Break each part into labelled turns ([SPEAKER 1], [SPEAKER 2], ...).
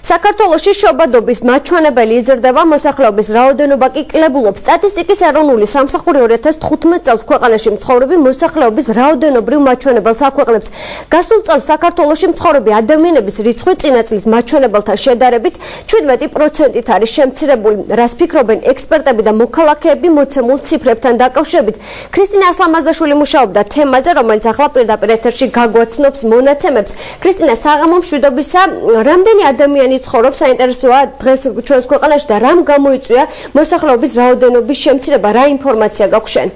[SPEAKER 1] საქართველოში შობადობის მაჩვენებელი იზრდება, მოსახლეობის რაოდენობა კი კლებულობს. სტატისტიკის ეროვნული სამსახური 2015 წელს ქვეყანაში მცხოვრები მოსახლეობის რაოდენობრივ მაჩვენებელს აქვეყნებს. გასულ წელს საქართველოში მცხოვრები ადამიანების რიცხვი წინა წლის მაჩვენებელთან შედარებით 17%-ით არის შემცირებული. რას ფიქრობენ ექსპერტები და მოქალაქეები მოცემულ ციფრებთან დაკავშირებით? ქრისტინა ასლამაზაშვილი მუშაობდა თემაზე, რომელიც ახლა პირდაპირ ეთერში გაგვაცნობს მონაცემებს. ქრისტინა, საღამო მშვიდობისა, რამდენი ადამიანი ცხოვრობს, საინტერესოა დღეს ჩვენს ქვეყანაში და რამ გამოიწვია მოსახლეობის რაოდენობის შემცირება, რა ინფორმაცია გაქვს შენ?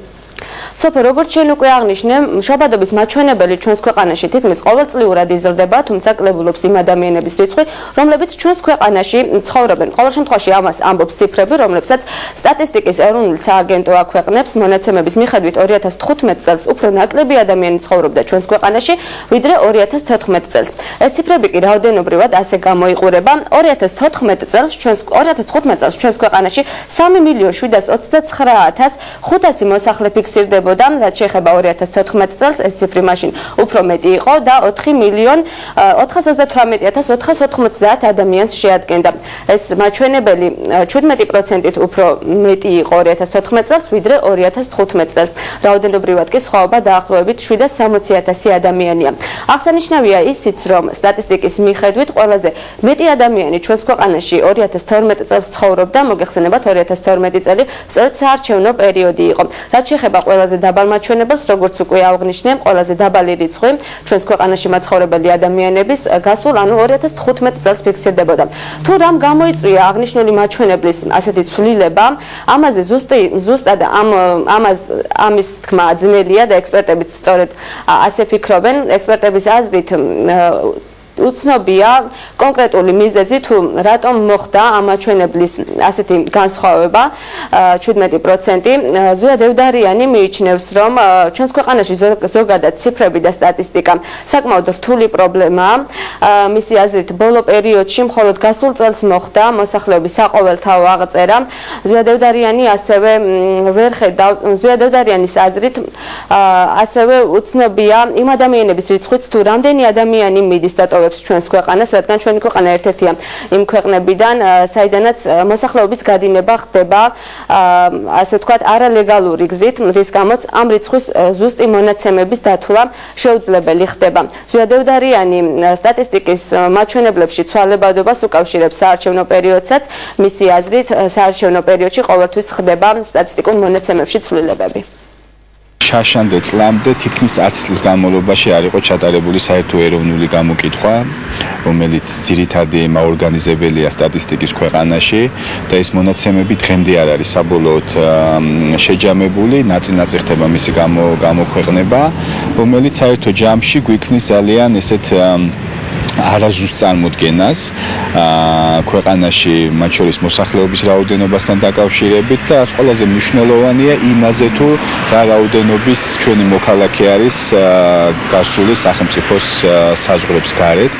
[SPEAKER 2] სოფო, როგორც შენ უკვე აღნიშნე, შობადობის მაჩვენებელი ჩვენს ქვეყანაში თითქმის ყოველწლიურად იზრდება, თუმცა კლებულობს იმ ადამიანების რიცხვი, რომლებიც ჩვენს ქვეყანაში ცხოვრობენ. ყოველ შემთხვევაში ამას ამბობს ციფრები, რომლებსაც სტატისტიკის ეროვნული სააგენტო აქვეყნებს. მონაცემების მიხედვით 2015 წელს უფრო ნაკლები ადამიანი ცხოვრობდა ჩვენს ქვეყანაში, ვიდრე 2014 წელს. ეს ციფრები კი რაოდენობრივად ასე გამოიყურება. 2015 წელს ჩვენს ქვეყანაში 3.729.500 მოსახლე ფიქსირდებოდა, რაც შეეხება 2014 წელს, ეს ციფრი მაშინ უფრო მეტი იყო და 4.438.490 ადამიანს შეადგენდა. ეს მაჩვენებელი 17%-ით უფრო მეტი იყო 2014 წელს, ვიდრე 2015 წელს. რაოდენობრივად კი სხვაობა დაახლოებით 760.000 ადამიანია. აღსანიშნავია ისიც, რომ სტატისტიკის მიხედვით ყველაზე მეტი ადამიანი ჩვენს ქვეყანაში 2012 წელს ცხოვრობდა, მოგეხსენებათ 2012 წელი სწორედ საარჩევნო პერიოდი იყო. რაც შეეხება ყველაზე დაბალ მაჩვენებელს, როგორც უკვე აღნიშნე, ყველაზე დაბალი რიცხვი ჩვენს ქვეყანაში მაცხოვრებელი ადამიანების გასულ, ანუ 2015 წელს ფიქსირდებოდა. თუ რამ გამოიწვია აღნიშნული მაჩვენებლის ასეთი ცვლილება, ამაზე ზუსტად ამის თქმა ძნელია და ექსპერტებიც სწორედ ასე ფიქრობენ. ექსპერტების აზრით უცნობია კონკრეტული მიზეზი, თუ რატომ მოხდა ამ მაჩვენებლის ასეთი განსხვავება 17%. ზუია დევდარიანი მიიჩნევს, რომ ჩვენს ქვეყანაში ზოგადად ციფრები და სტატისტიკა საკმაოდ რთული პრობლემაა. მისი აზრით, ბოლო პერიოდში მხოლოდ გასულ წელს მოხდა მოსახლეობის საყოველთაო აღწერა. ზუია დევდარიანის აზრით ასევე უცნობია იმ ადამიანების რიცხვიც, თუ რამდენი ადამიანი მიდის დატოვებს ჩვენს ქვეყანას, რადგან ჩვენი ქვეყანა ერთ-ერთია იმ ქვეყნებიდან, საიდანაც მოსახლეობის გადინება ხდება, ასე ვთქვათ, არალეგალური გზით, რის გამოც ამ რიცხვის ზუსტი მონაცემების დათვლა შეუძლებელი ხდება. ზუია დევდარიანი სტატისტიკის მაჩვენებლებში ცვალებადობას უკავშირებს საარჩევნო პერიოდსაც. მისი აზრით, საარჩევნო პერიოდში ყოველთვის ხდება სტატისტიკურ მონაცემებში ცვლილებები.
[SPEAKER 3] შაშანდე წლამდე თითქმის 10 წლის განმავლობაში არ იყო ჩატარებული საერთო ეროვნული გამოკითხვა, რომელიც ძირითადი მაორგანიზებელია სტატისტიკის ქვეყანაში და ეს მონაცემები დღემდე არ არის საბოლოოდ შეჯამებული, ნაწილ-ნაწილ ხდება მისი გამოქვეყნება, რომელიც საერთო ჯამში გვიქმნის ძალიან ესეთ არაზუსტ წარმოდგენას ქვეყანაში, მათ შორის მოსახლეობის რაოდენობასთან დაკავშირებით და რაც ყველაზე მნიშვნელოვანია იმაზე, თუ რა რაოდენობის ჩვენი მოქალაქე არის გასული სახელმწიფოს საზღვრებს გარეთ,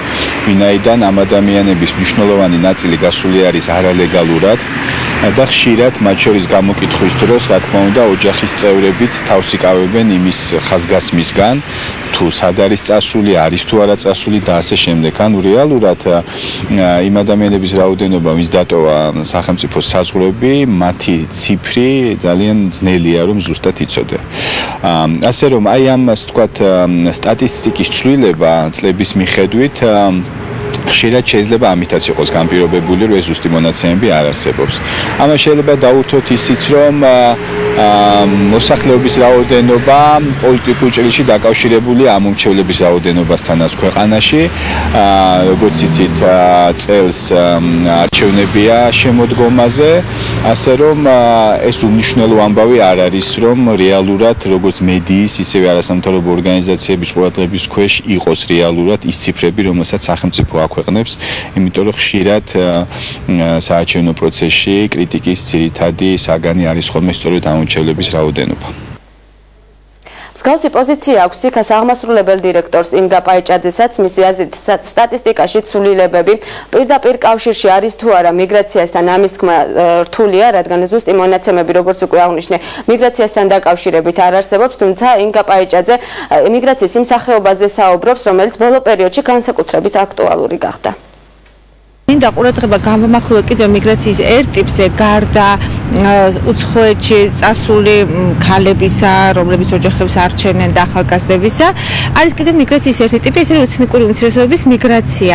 [SPEAKER 3] ვინაიდან ამ ადამიანების მნიშვნელოვანი ნაწილი გასული არის არალეგალურად და ხშირად მათ შორის გამოკითხვის დროს, რა თქმა უნდა, ოჯახის წევრებიც თავს იკავებენ იმის ხაზგასმისგან, თუ სად არის წასული, არის თუ არა წასული და ასე შემდეგ. ანუ რეალურად იმ ადამიანების რაოდენობა, ვინც დატოვა სახელმწიფოს საზღვრები, მათი ციფრი ძალიან ძნელია, რომ ზუსტად იცოდე. ასე რომ აი ამ, ასე ვთქვათ, სტატისტიკის ცვლილება წლების მიხედვით ხშირად შეიძლება ამითაც იყოს განპირობებული, რომ ეს ზუსტი მონაცემები არ არსებობს. ამას შეიძლება დაუთოთ ისიც, რომ მოსახლეობის რაოდენობა პოლიტიკურ ჭრილში დაკავშირებულია ამომრჩევლების რაოდენობასთანაც ქვეყანაში. როგორც იცით, წელს არჩევნებია შემოდგომაზე, ასე რომ ეს უმნიშვნელო ამბავი არ არის, რომ რეალურად როგორც მედიის, ისევე არასამთავრობო ორგანიზაციების ყურადღების ქვეშ იყოს რეალურად ის ციფრები, რომელსაც სახელმწიფო აქვეყნებს, იმიტომ რომ ხშირად საარჩევნო პროცესში კრიტიკის ძირითადი საგანი არის ხოლმე სწორედ ამომრჩევლების რაოდენობა.
[SPEAKER 2] მსგავსი პოზიცია აქვს იქას აღმასრულებელ დირექტორს ინგა პაიჭაძესაც. მისი აზრით, სტატისტიკაში ცვლილებები პირდაპირ კავშირში არის თუ არა მიგრაციასთან, ამის თქმა რთულია, რადგან ზუსტი მონაცემები, როგორც უკვე აღნიშნე, მიგრაციასთან დაკავშირებით არ არსებობს, თუმცა ინგა პაიჭაძე მიგრაციის იმ სახეობაზე საუბრობს, რომელიც ბოლო პერიოდში განსაკუთრებით აქტუალური გახდა.
[SPEAKER 4] მინდა ყურადღება გამომახვილო კიდევ მიგრაციის ერთ ტიპზე გარდა უცხოეთში წასული ქალებისა, რომლებიც ოჯახებს არჩენენ და ახალგაზრდებისა, არის კიდევ მიგრაციის ერთი ტიპი, ეს არის ეთნიკური უმცირესობების მიგრაცია.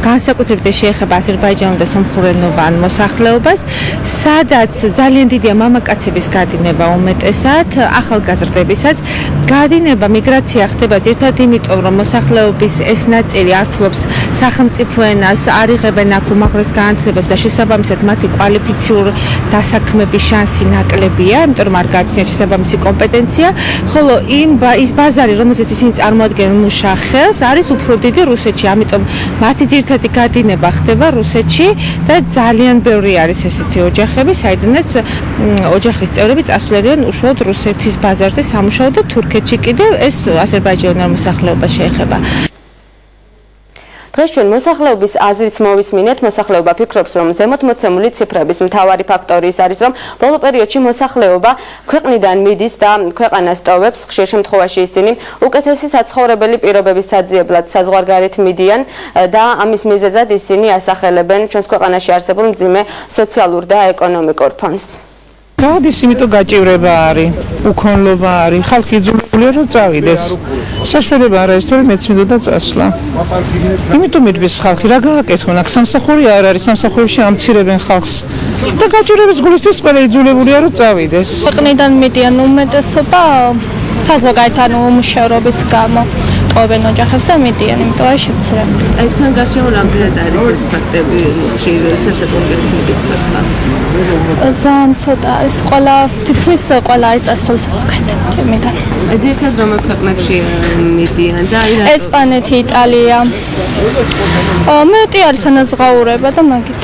[SPEAKER 4] განსაკუთრებით შეეხება აზერბაიჯანულ და სომხურენოვან მოსახლეობას, სადაც ძალიან დიდია მამაკაცების გადინება უმეტესად, ახალგაზრდებისაც. გადინება მიგრაცია ხდება ერთად იმიტომ, რომ მოსახლეობის ეს ნაწილი არ ფლობს სახელმწიფო ენას, არ იღებენ აქ უმაღლეს განათლებას და შესაბამისად მათი კვალიფიციურ დასაქმების შანსი ნაკლებია, იმიტომ რომ არ გააჩნიათ შესაბამისი კომპეტენცია, ხოლო ის ბაზარი, რომელზეც ისინი წარმოადგენენ მუშა ხელს, არის უფრო დიდი რუსეთში, ამიტომ მათი ძირითადი გადინება ხდება რუსეთში და ძალიან ბევრი არის ესეთი ოჯახები, საიდანაც ოჯახის წევრები წასვლიან უშუალოდ რუსეთის ბაზარზე სამუშაოდ და თურქეთში კიდევ ეს აზერბაიჯანელ მოსახლეობას შეეხება.
[SPEAKER 2] დღეს ჩვენ მოსახლეობის აზრით მოვისმინეთ, მოსახლეობა ფიქრობს, რომ ზემოთ მოცემული ციფრების მთავარი ფაქტორი ის არის, რომ ბოლო პერიოდში მოსახლეობა ქვეყნიდან მიდის და ქვეყანას ტოვებს, ხშირ შემთხვევაში ისინი უკეთესი საცხოვრებელი პირობების საძიებლად საზღვარგარეთ მიდიან და ამის მიზეზად ისინი ასახელებენ ჩვენს ქვეყანაში არსებულ მძიმე სოციალურ და ეკონომიკურ ფონს.
[SPEAKER 5] გადის, იმიტომ გაჭირება არის, უქონლობა არის, ხალხი იძულებულია რომ წავიდეს. საშუალება არ არის, თორემ მეც მინდოდა წასვლა. იმიტომ მიდბის ხალხი, რა გააკეთონ, აქ სამსახური არ არის, სამსახურში ამცირებენ ხალხს. და გაჭირების გულისთვის ყველა იძულებულია რომ წავიდეს.
[SPEAKER 6] ქვეყნიდან მიდიან უმეტესობა საზღვარგარეთ უმუშევრობის გამო. ტოვებენ ოჯახებს და მიდიან, იმიტომ არის შემცირებული.
[SPEAKER 2] აი თქვენ გარშემო რამდენად არის ეს ფაქტები, ხშირ საცხოვრებელის ფაქტი?
[SPEAKER 6] ძალიან ცოტა არის, თითქმის ყველა არის წასული საზღვარგარეთ. ჩემიდან.
[SPEAKER 2] ძირითადად რომელ ქვეყნებში მიდიან და
[SPEAKER 6] ესპანეთი, იტალია. მეტი არის ანაზღაურება და მაგით.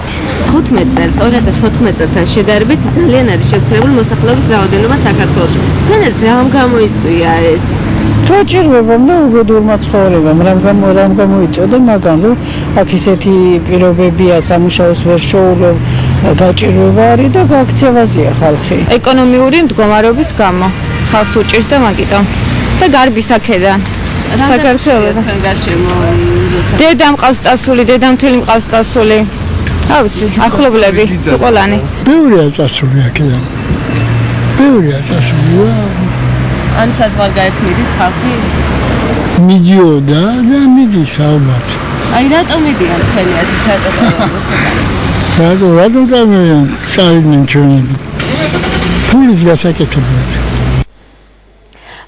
[SPEAKER 2] 15 წელს, 2014 წელთან შედარებით ძალიან არის შევცვლებული მოსახლეობის რაოდენობა საქართველოში. თქვენს რამ გამოიწვია ეს?
[SPEAKER 5] გაჭირვებამ და უბედურმა ცხოვრებამ, რამ გამოიწოდა, მაგრამ რომ აქ ისეთი პირობებია, სამუშაოს ვერ შოულობ, გაჭირვება არის და გაქცევაზეა ხალხი.
[SPEAKER 4] ეკონომიური მდგომარეობის გამო ხალხს უჭირს და მაგიტომ და გარბისაკედან საქართველოს
[SPEAKER 2] გარშემო
[SPEAKER 4] დედა მყავს წასული, დედამთილი მყავს წასული. რა ვიცი, ახლობლები, სიყოლანი.
[SPEAKER 7] ბევრია წასული აქედან. ბევრია წასული.
[SPEAKER 2] ანუ საზღვარგარეთ მიდის ხალხი?
[SPEAKER 7] მიდიოდა და მიდის ალბათ.
[SPEAKER 2] აი რატომ მიდიან თქვენი აზრით
[SPEAKER 7] რატომ წავიდნენ? წავიდნენ ჩვენები. ფულის გასაკეთებლად.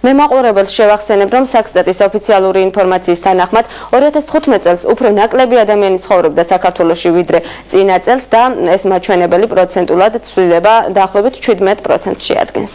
[SPEAKER 2] მე მაყურებელს შევახსენებ, რომ საქსტატის ოფიციალური ინფორმაციის თანახმად 2015 წელს უფრო ნაკლები ადამიანი ცხოვრობდა საქართველოში ვიდრე წინა წელს და ეს მაჩვენებელი პროცენტულად ცვლილება დაახლოებით 17%-ს შეადგენს.